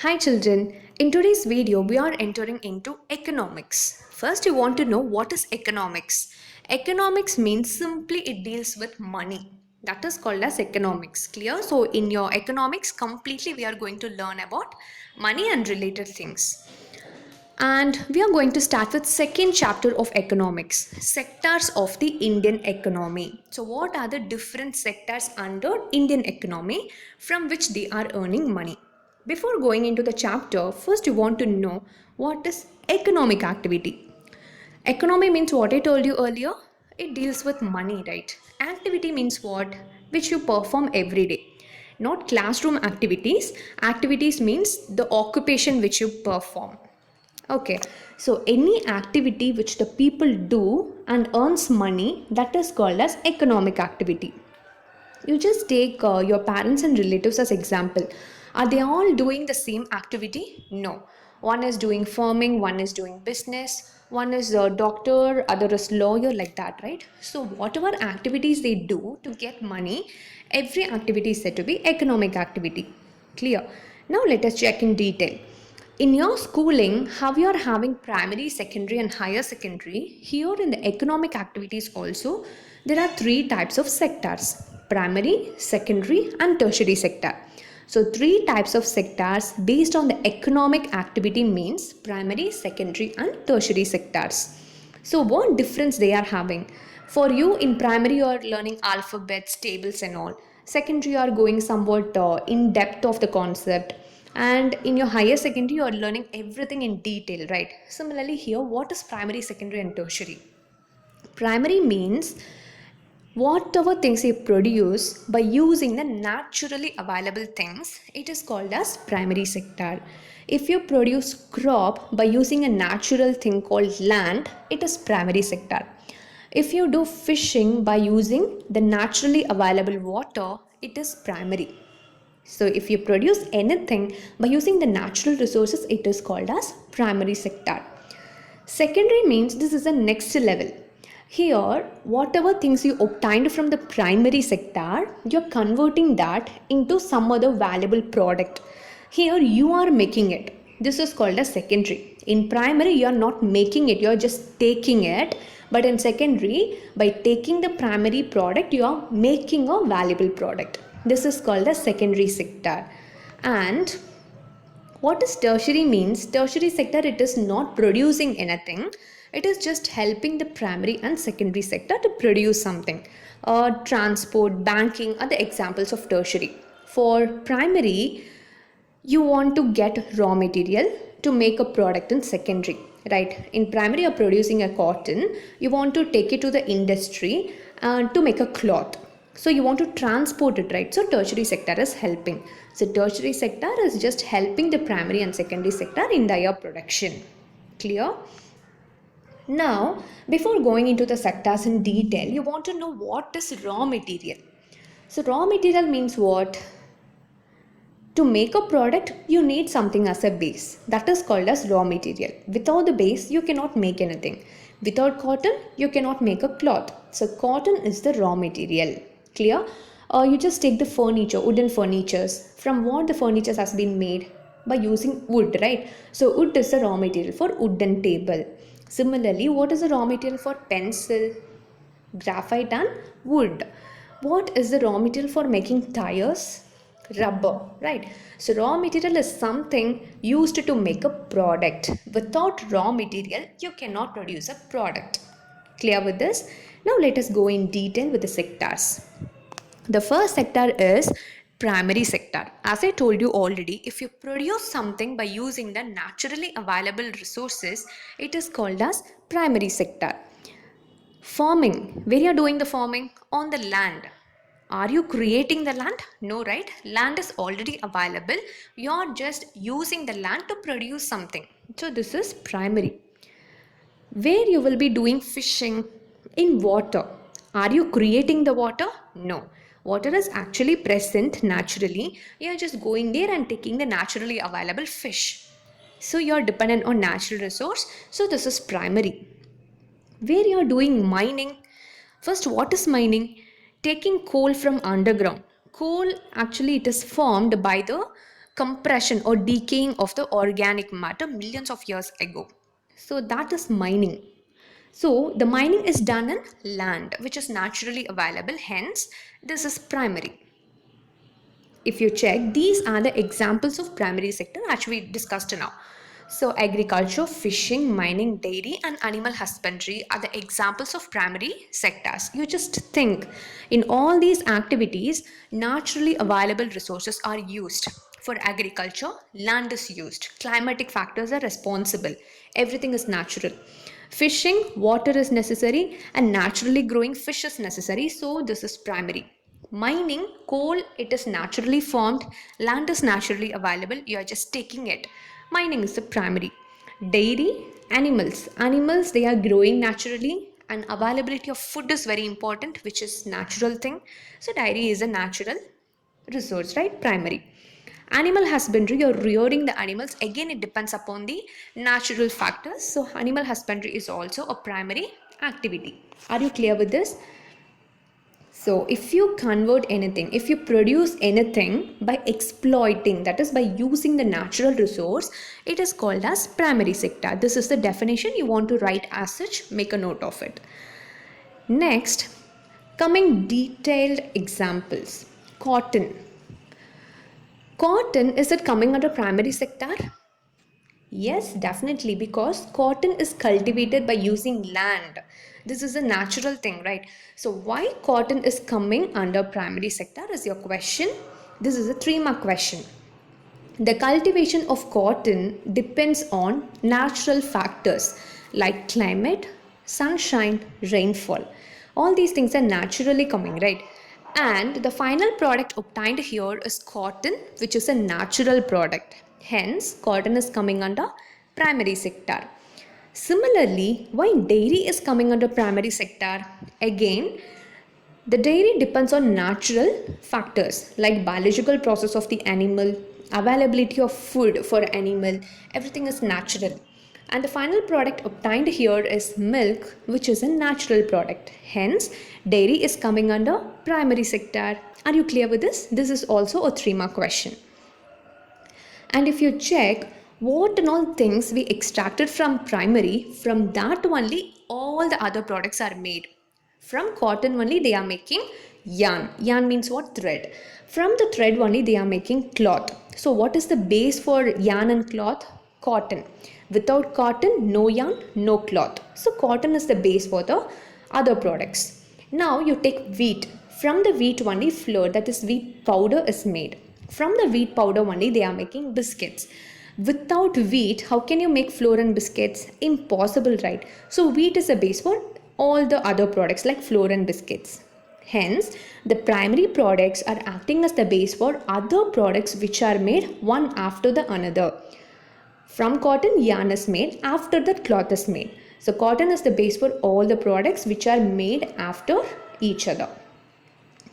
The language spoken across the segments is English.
Hi children, in today's video we are entering into economics. First you want to know what is economics. Economics means simply it deals with money. That is called as economics. Clear? So in your economics completely we are going to learn about money and related things. And we are going to start with second chapter of economics, sectors of the Indian economy. So what are the different sectors under Indian economy from which they are earning money? Before going into the chapter, first you want to know what is economic activity. Economy means what I told you earlier. It deals with money, right? Activity means what? Which you perform every day. Not classroom activities. Activities means the occupation which you perform. Okay, so any activity which the people do and earns money, that is called as economic activity. You just take your parents and relatives as example. Are they all doing the same activity? No. One is doing farming, one is doing business, one is a doctor, other is lawyer, like that, right? So whatever activities they do to get money, every activity is said to be economic activity. Clear? Now let us check in detail. In your schooling, how you are having primary, secondary, and higher secondary, here in the economic activities also, there are three types of sectors: primary, secondary, and tertiary sector. So, three types of sectors based on the economic activity means primary, secondary, and tertiary sectors. So, what difference they are having? For you in primary, you are learning alphabets, tables, and all. Secondary, you are going somewhat in depth of the concept, and in your higher secondary you are learning everything in detail, right? Similarly here, what is primary, secondary, and tertiary? Primary means whatever things you produce by using the naturally available things, it is called as primary sector. If you produce crop by using a natural thing called land, it is primary sector. If you do fishing by using the naturally available water, it is primary. So if you produce anything by using the natural resources, it is called as primary sector. Secondary means this is the next level. Here, whatever things you obtained from the primary sector, you're converting that into some other valuable product. Here, you are making it. This is called as secondary. In primary, you are not making it, you are just taking it. But in secondary, by taking the primary product, you are making a valuable product. This is called the secondary sector. And what is tertiary means? Tertiary sector, it is not producing anything. It is just helping the primary and secondary sector to produce something. Transport, banking are the examples of tertiary. For primary, you want to get raw material to make a product in secondary, right? In primary, you're producing a cotton, you want to take it to the industry to make a cloth, so you want to transport it, right? So tertiary sector is helping. So tertiary sector is just helping the primary and secondary sector in their production. Clear? Now, before going into the sectors in detail, you want to know what is raw material. So raw material means what? To make a product, you need something as a base. That is called as raw material. Without the base, you cannot make anything. Without cotton, you cannot make a cloth. So cotton is the raw material. Clear? You just take the furniture, wooden furnitures. From what the furniture has been made? By using wood, right? So wood is the raw material for wooden table. Similarly, what is the raw material for pencil, graphite, and wood? What is the raw material for making tires? Rubber, right? So raw material is something used to make a product. Without raw material, you cannot produce a product. Clear with this? Now let us go in detail with the sectors. The first sector is primary sector. As I told you already, if you produce something by using the naturally available resources, it is called as primary sector. Farming. Where you are doing the farming? On the land. Are you creating the land? No, right? Land is already available. You are just using the land to produce something. So this is primary. Where you will be doing fishing? In water. Are you creating the water? No. Water is actually present naturally. You are just going there and taking the naturally available fish. So you are dependent on natural resource. So this is primary. Where you are doing mining? First, what is mining? Taking coal from underground. Coal, actually, it is formed by the compression or decaying of the organic matter millions of years ago. So that is mining. So the mining is done in land which is naturally available, hence this is primary. If you check, these are the examples of primary sector which we discussed now. So agriculture, fishing, mining, dairy and animal husbandry are the examples of primary sectors. You just think, in all these activities naturally available resources are used. For agriculture, land is used, climatic factors are responsible, everything is natural. Fishing, water is necessary and naturally growing fish is necessary, so this is primary. Mining, coal, it is naturally formed, land is naturally available, you are just taking it. Mining is the primary. Dairy, animals they are growing naturally and availability of food is very important, which is natural thing. So dairy is a natural resource, right? Primary. Animal husbandry, you're rearing the animals, again it depends upon the natural factors, so animal husbandry is also a primary activity. Are you clear with this? So if you convert anything, if you produce anything by exploiting, that is by using the natural resource, it is called as primary sector. This is the definition, you want to write as such, make a note of it. Next, coming detailed examples. Cotton. Cotton, is it coming under primary sector? Yes, definitely, because cotton is cultivated by using land. This is a natural thing, right? So why cotton is coming under primary sector is your question. This is a 3-mark question. The cultivation of cotton depends on natural factors like climate, sunshine, rainfall. All these things are naturally coming, right? And the final product obtained here is cotton, which is a natural product. Hence, cotton is coming under primary sector. Similarly, why dairy is coming under primary sector? Again, the dairy depends on natural factors like biological process of the animal, availability of food for animal, everything is natural. And the final product obtained here is milk, which is a natural product. Hence, dairy is coming under primary sector. Are you clear with this? This is also a 3-mark question. And if you check what and all things we extracted from primary, from that only all the other products are made. From cotton only they are making yarn. Yarn means what? Thread. From the thread only they are making cloth. So what is the base for yarn and cloth? Cotton. Without cotton, no yarn, no cloth. So cotton is the base for the other products. Now you take wheat. From the wheat only flour, that is wheat powder, is made. From the wheat powder only they are making biscuits. Without wheat, how can you make flour and biscuits? Impossible, right? So wheat is a base for all the other products like flour and biscuits. Hence, the primary products are acting as the base for other products which are made one after the another. From cotton, yarn is made, after that cloth is made. So cotton is the base for all the products which are made after each other.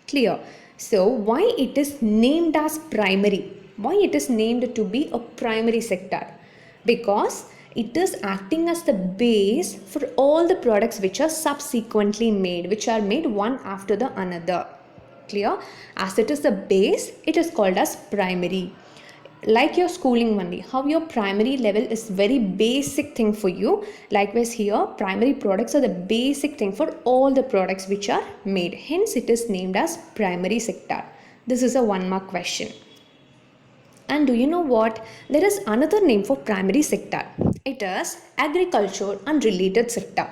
Clear? So why it is named as primary? Why it is named to be a primary sector? Because it is acting as the base for all the products which are subsequently made, which are made one after the another. Clear? As it is the base, it is called as primary. Like your schooling only, how your primary level is very basic thing for you, likewise here primary products are the basic thing for all the products which are made, hence it is named as primary sector. This is a 1-mark question. And do you know what? There is another name for primary sector. It is agriculture and related sector.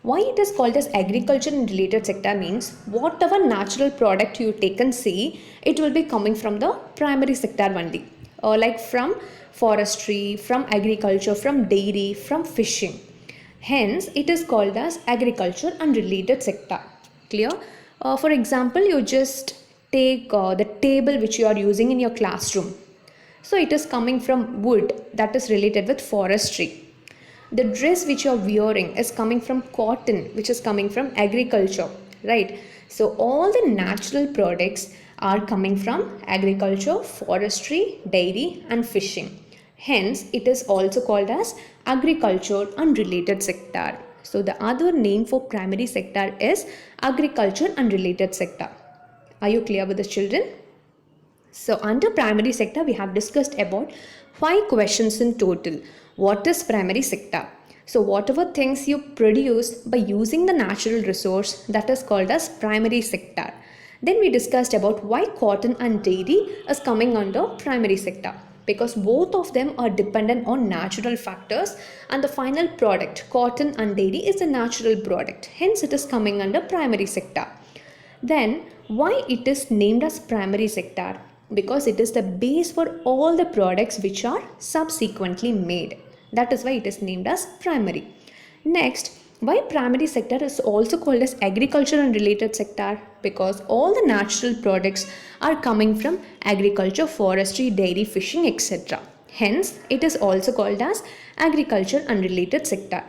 Why it is called as agriculture and related sector means whatever natural product you take and see, it will be coming from the primary sector only. Like from forestry, from agriculture, from dairy, from fishing. Hence, it is called as agriculture and related sector. Clear? For example, you just take the table which you are using in your classroom. So, it is coming from wood, that is related with forestry. The dress which you are wearing is coming from cotton, which is coming from agriculture, right? So, all the natural products are coming from agriculture, forestry, dairy and fishing. Hence, it is also called as agriculture and related sector. So, the other name for primary sector is agriculture and related sector. Are you clear with this, children? So under primary sector, we have discussed about 5 questions in total. What is primary sector? So whatever things you produce by using the natural resource, that is called as primary sector. Then we discussed about why cotton and dairy is coming under primary sector, because both of them are dependent on natural factors, and the final product, cotton and dairy, is a natural product. Hence it is coming under primary sector. Then, why it is named as primary sector? Because it is the base for all the products which are subsequently made. That is why it is named as primary. Next, why primary sector is also called as agriculture and related sector? Because all the natural products are coming from agriculture, forestry, dairy, fishing, etc. Hence, it is also called as agriculture and related sector.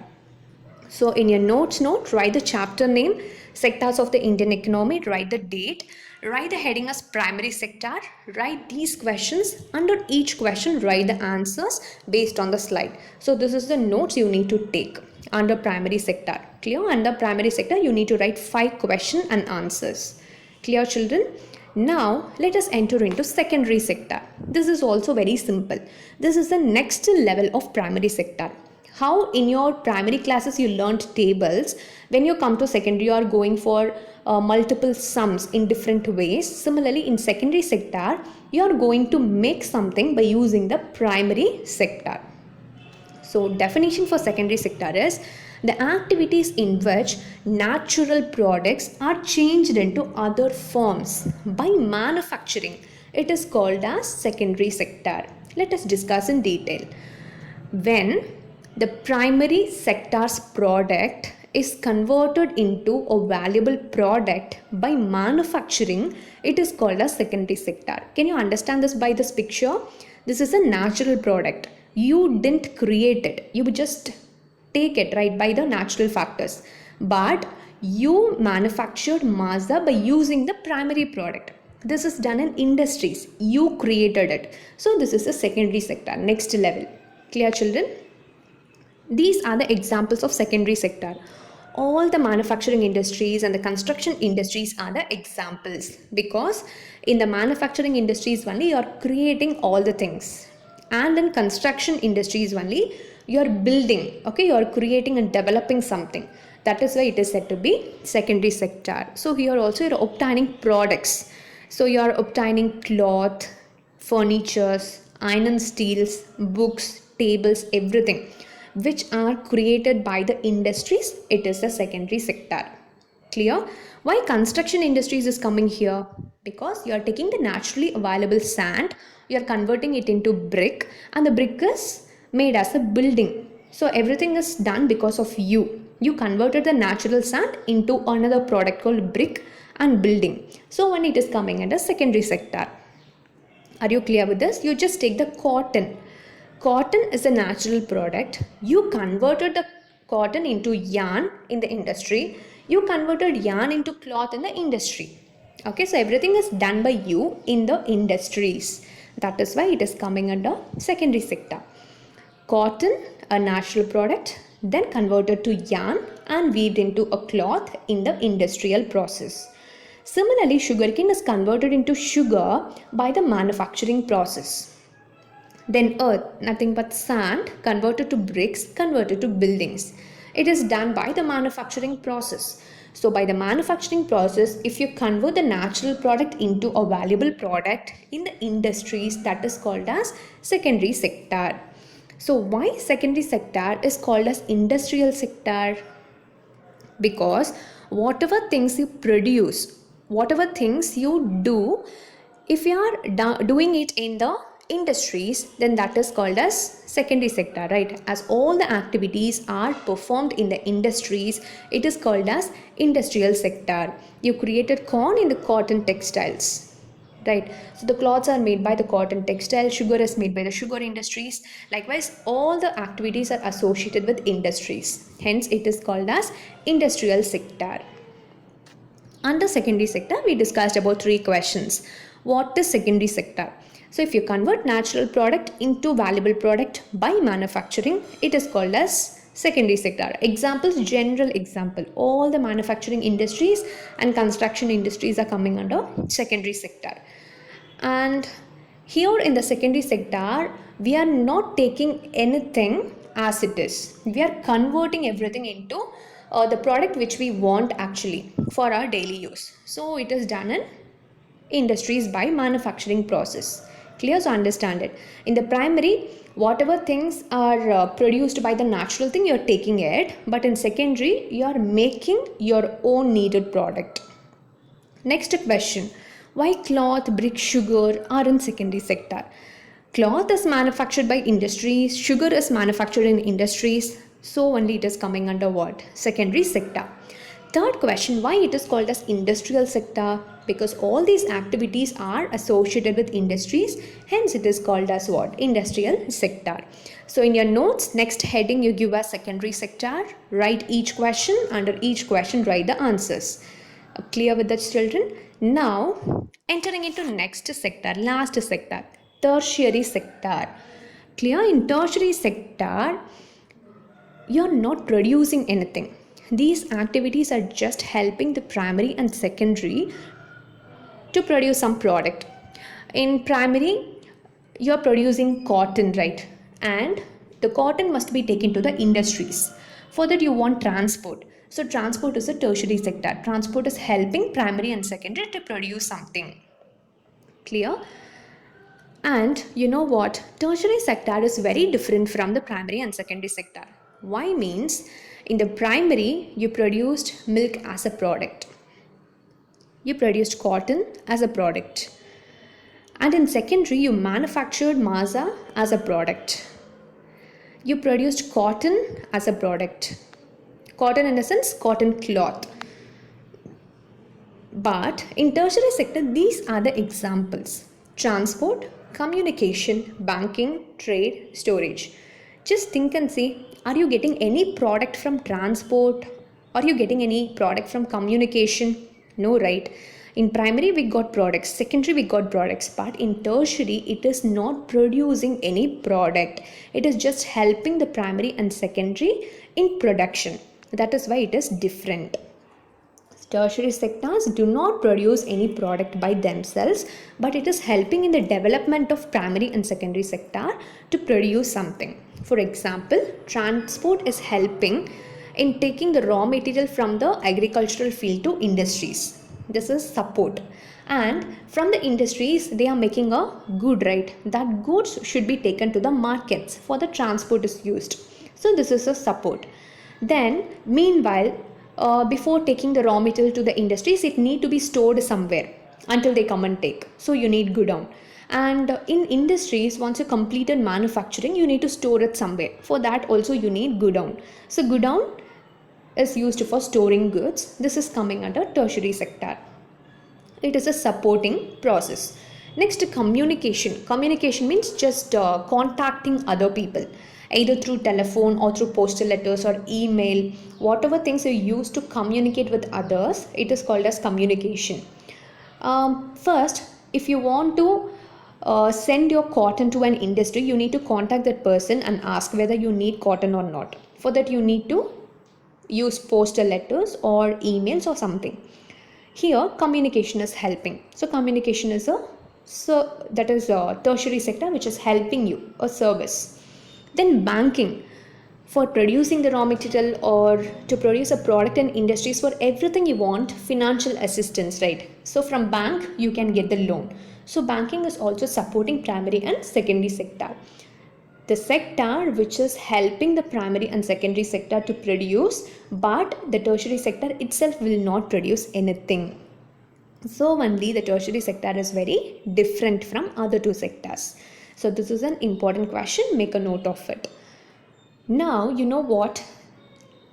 So in your note, write the chapter name, sectors of the Indian economy, write the date, write the heading as primary sector, write these questions. Under each question, write the answers based on the slide. So this is the notes you need to take under primary sector. Clear? Under primary sector, you need to write 5 questions and answers. Clear, children? Now, let us enter into secondary sector. This is also very simple. This is the next level of primary sector. How in your primary classes you learnt tables, when you come to secondary you are going for multiple sums in different ways. Similarly, in secondary sector, you are going to make something by using the primary sector. So definition for secondary sector is the activities in which natural products are changed into other forms by manufacturing. It is called as secondary sector. Let us discuss in detail. When the primary sector's product is converted into a valuable product by manufacturing, it is called as secondary sector. Can you understand this by this picture? This is a natural product. You didn't create it. You just take it, right, by the natural factors. But you manufactured Mazda by using the primary product. This is done in industries. You created it. So this is a secondary sector, next level. Clear, children? These are the examples of secondary sector. All the manufacturing industries and the construction industries are the examples, because in the manufacturing industries only you are creating all the things, and in construction industries only you are building, okay, you are creating and developing something. That is why it is said to be secondary sector. So here also you are obtaining products. So you are obtaining cloth, furnitures, iron and steels, books, tables, everything which are created by the industries. It is the secondary sector. Clear? Why construction industries is coming here? Because you are taking the naturally available sand, you are converting it into brick, and the brick is made as a building. So everything is done because of you. You converted the natural sand into another product called brick and building. So when it is coming under secondary sector. Are you clear with this? You just take the cotton. Cotton is a natural product. You converted the cotton into yarn in the industry. You converted yarn into cloth in the industry. Okay, so everything is done by you in the industries. That is why it is coming under secondary sector. Cotton, a natural product, then converted to yarn and weaved into a cloth in the industrial process. Similarly, sugarcane is converted into sugar by the manufacturing process. Then earth, nothing but sand, converted to bricks, converted to buildings. It is done by the manufacturing process. So by the manufacturing process, if you convert the natural product into a valuable product in the industries, that is called as secondary sector. So why secondary sector is called as industrial sector? Because whatever things you produce, whatever things you do, if you are doing it in the industries, then that is called as secondary sector, right? As all the activities are performed in the industries, it is called as industrial sector. You created corn in the cotton textiles, right? So the cloths are made by the cotton textile, sugar is made by the sugar industries. Likewise, all the activities are associated with industries. Hence, it is called as industrial sector. Under secondary sector, we discussed about 3 questions. What is secondary sector? So if you convert natural product into valuable product by manufacturing, it is called as secondary sector. Examples, general example, all the manufacturing industries and construction industries are coming under secondary sector. And here in the secondary sector, we are not taking anything as it is. We are converting everything into the product which we want actually for our daily use. So it is done in industries by manufacturing process. Clear? So understand it. In the primary, whatever things are produced by the natural thing, you're taking it. But in secondary, you're making your own needed product. Next question, why cloth, brick, sugar are in secondary sector? Cloth is manufactured by industries, sugar is manufactured in industries, so only it is coming under what? Secondary sector. Third question, why it is called as industrial sector? Because all these activities are associated with industries, hence it is called as what? Industrial sector. So in your notes, next heading you give a secondary sector, write each question, under each question write the answers. Clear with that, children? Now entering into next sector, last sector, tertiary sector. Clear? In tertiary sector, you're not producing anything. These activities are just helping the primary and secondary to produce some product. In primary, you're producing cotton, right? And the cotton must be taken to the industries. For that, you want transport. So, transport is a tertiary sector. Transport is helping primary and secondary to produce something. Clear? And you know what? Tertiary sector is very different from the primary and secondary sector. Why means in the primary, you produced milk as a product. You produced cotton as a product. And in secondary, you manufactured masa as a product. You produced cotton as a product. Cotton in the sense, cotton cloth. But in tertiary sector, these are the examples. Transport, communication, banking, trade, storage. Just think and see, are you getting any product from transport? Are you getting any product from communication? No, right? In primary we got products, secondary we got products, but in tertiary it is not producing any product. It is just helping the primary and secondary in production. That is why it is different. Tertiary sectors do not produce any product by themselves, but it is helping in the development of primary and secondary sector to produce something. For example, transport is helping in taking the raw material from the agricultural field to industries. This is support. And from the industries, they are making a good, right? That goods should be taken to the markets for the transport is used. So this is a support. Then, meanwhile, before taking the raw material to the industries, it need to be stored somewhere until they come and take. So you need godown. And in industries, once you completed manufacturing, you need to store it somewhere. For that also you need godown. So godown is used for storing goods. This is coming under tertiary sector. It is a supporting process. Next, communication. Communication means just contacting other people, either through telephone or through postal letters or email. Whatever things you use to communicate with others, it is called as communication. First, if you want to send your cotton to an industry, you need to contact that person and ask whether you need cotton or not. For that, you need to use postal letters or emails or something. Here, communication is helping. So, communication is a tertiary sector which is helping you, a service. Then banking, for producing the raw material or to produce a product in industries, for everything you want financial assistance, right? So from bank you can get the loan. So banking is also supporting primary and secondary sector. The sector which is helping the primary and secondary sector to produce, but the tertiary sector itself will not produce anything. So only the tertiary sector is very different from other two sectors. So this is an important question, make a note of it. Now you know what,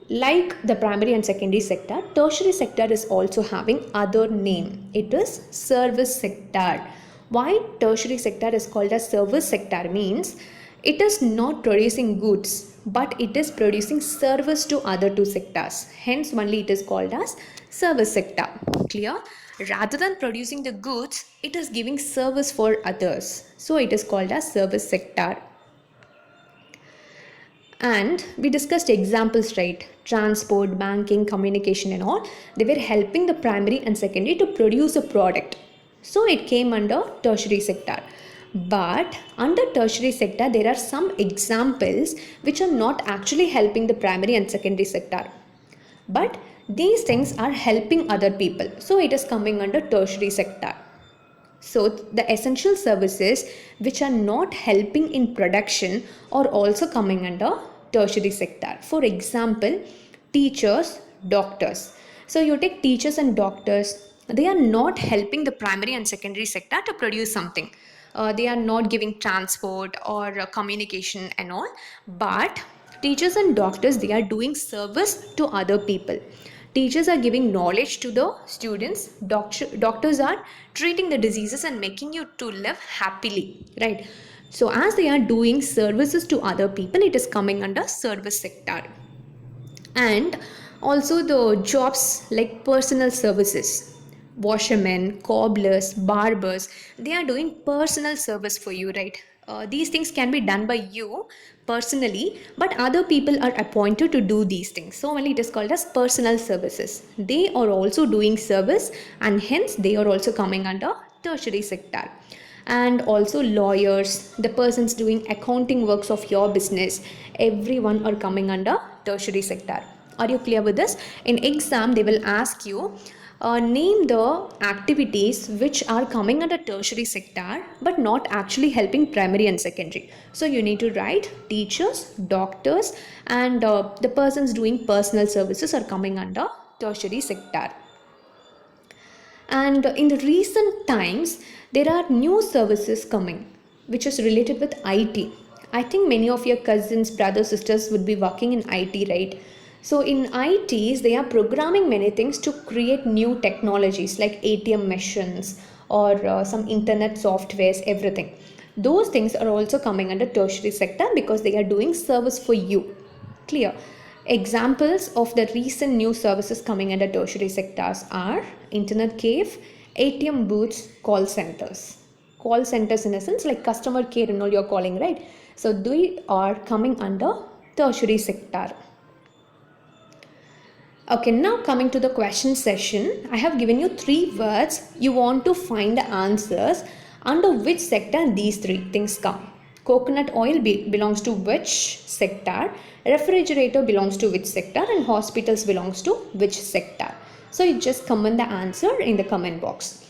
like the primary and secondary sector, tertiary sector is also having other name. It is service sector. Why tertiary sector is called as service sector means it is not producing goods, but it is producing service to other two sectors. Hence only it is called as service sector. Clear? Rather than producing the goods, it is giving service for others. So it is called as service sector. And we discussed examples, right? Transport, banking, communication and all. They were helping the primary and secondary to produce a product. So it came under tertiary sector. But under tertiary sector there are some examples which are not actually helping the primary and secondary sector, but these things are helping other people, so it is coming under tertiary sector. So the essential services which are not helping in production are also coming under tertiary sector. For example, teachers, doctors. So you take teachers and doctors, they are not helping the primary and secondary sector to produce something. They are not giving transport or communication and all, but teachers and doctors, they are doing service to other people. Teachers are giving knowledge to the students. Doctors are treating the diseases and making you to live happily, right? So as they are doing services to other people, it is coming under service sector. And also the jobs like personal services, washermen, cobblers, barbers, they are doing personal service for you, right? These things can be done by you personally, but other people are appointed to do these things, so only it is called as personal services. They are also doing service, and hence they are also coming under tertiary sector. And also lawyers, the persons doing accounting works of your business, everyone are coming under tertiary sector. Are you clear with this? In exam they will ask you, name the activities which are coming under tertiary sector but not actually helping primary and secondary. So you need to write teachers, doctors, and the persons doing personal services are coming under tertiary sector. And in the recent times there are new services coming which is related with IT. I think many of your cousins, brothers, sisters would be working in IT, right? So in ITs they are programming many things to create new technologies like ATM machines or some internet softwares, everything. Those things are also coming under tertiary sector because they are doing service for you. Clear? Examples of the recent new services coming under tertiary sectors are internet cafe, ATM booths, call centers. Call centers in a sense like customer care and all you're calling, right? So they are coming under tertiary sector. Okay, now coming to the question session, I have given you 3 words. You want to find the answers under which sector these 3 things come. Coconut oil belongs to which sector, refrigerator belongs to which sector, and hospitals belongs to which sector. So you just comment the answer in the comment box.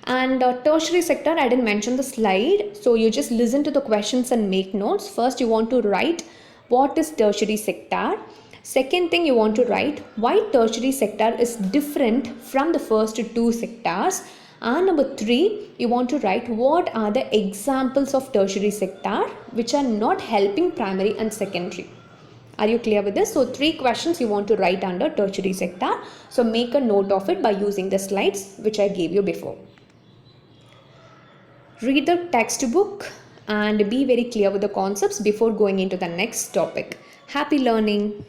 And tertiary sector, I didn't mention the slide, so you just listen to the questions and make notes. First you want to write what is tertiary sector. Second thing, you want to write why tertiary sector is different from the first 2 sectors. And number 3, you want to write what are the examples of tertiary sector which are not helping primary and secondary. Are you clear with this? So 3 questions you want to write under tertiary sector. So make a note of it by using the slides which I gave you before. Read the textbook and be very clear with the concepts before going into the next topic. Happy learning!